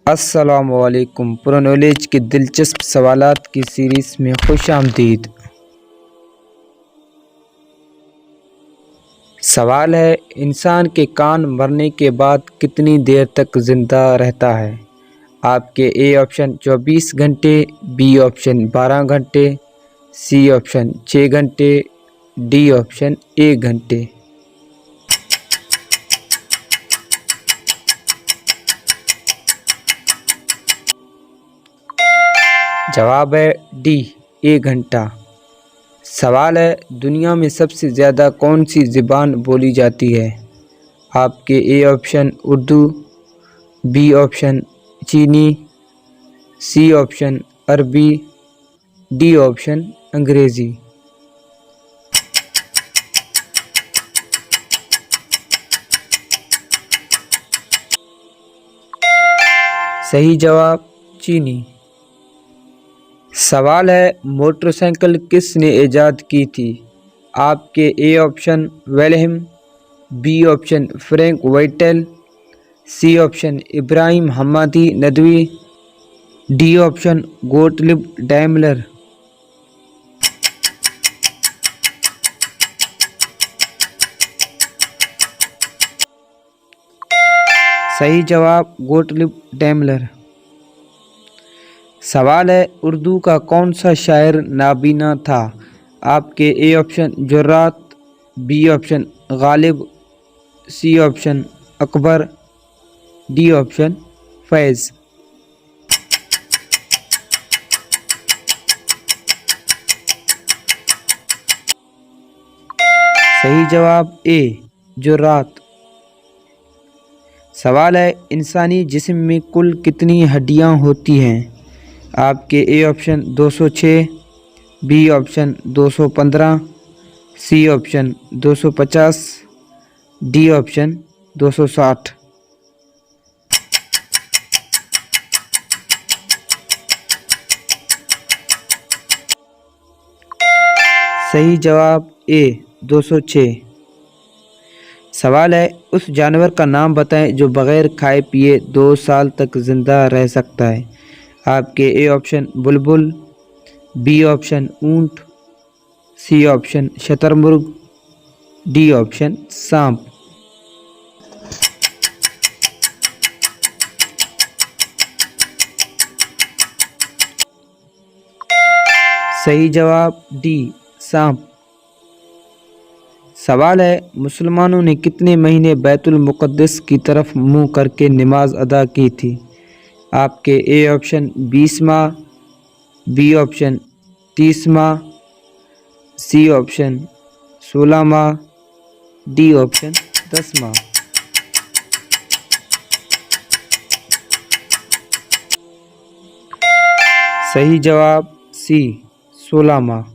السلام علیکم، پرو نالج کے دلچسپ سوالات کی سیریز میں خوش آمدید۔ سوال ہے، انسان کے کان مرنے کے بعد کتنی دیر تک زندہ رہتا ہے؟ آپ کے اے آپشن 24 گھنٹے، بی آپشن 12 گھنٹے، سی آپشن 6 گھنٹے، ڈی آپشن 1 گھنٹے۔ جواب ہے ڈی، 1 گھنٹہ۔ سوال ہے، دنیا میں سب سے زیادہ کون سی زبان بولی جاتی ہے؟ آپ کے A option Urdu, be option چینی، سی آپشن عربی، ڈی آپشن انگریزی۔ صحیح جواب چینی۔ سوال ہے، موٹر سائیکل کس نے ایجاد کی تھی؟ آپ کے A option Wilhelm, B option Frank Whittle, C option Ibrahim Hamadi Nadvi, D option Gottlieb Daimler. صحیح جواب گوٹلب ڈیملر۔ سوال ہے، اردو کا کون سا شاعر نابینا تھا؟ آپ کے اے آپشن جرات، be option Ghalib, C option Akbar, D option فیض۔ صحیح جواب اے جرات۔ سوال ہے، انسانی جسم میں کل کتنی ہڈیاں ہوتی ہیں؟ آپ کے A option 206، B option 215، C option 250، D option 260۔ صحیح جواب اے 206۔ سوال ہے، اس جانور کا نام بتائیں جو بغیر کھائے پیے 2 سال تک زندہ رہ سکتا ہے۔ آپ کے A option Bulbul, be option اونٹ، سی آپشن شتر مرغ، ڈی آپشن سانپ۔ صحیح جواب ڈی سانپ۔ سوال ہے، مسلمانوں نے کتنے مہینے بیت المقدس کی طرف منہ کر کے نماز ادا کی تھی؟ آپ کے اے آپشن 20 ماہ، بی آپشن 30 ماہ، سی آپشن 16 ماہ، ڈی آپشن 10 ماہ۔ صحیح جواب سی 16 ماہ۔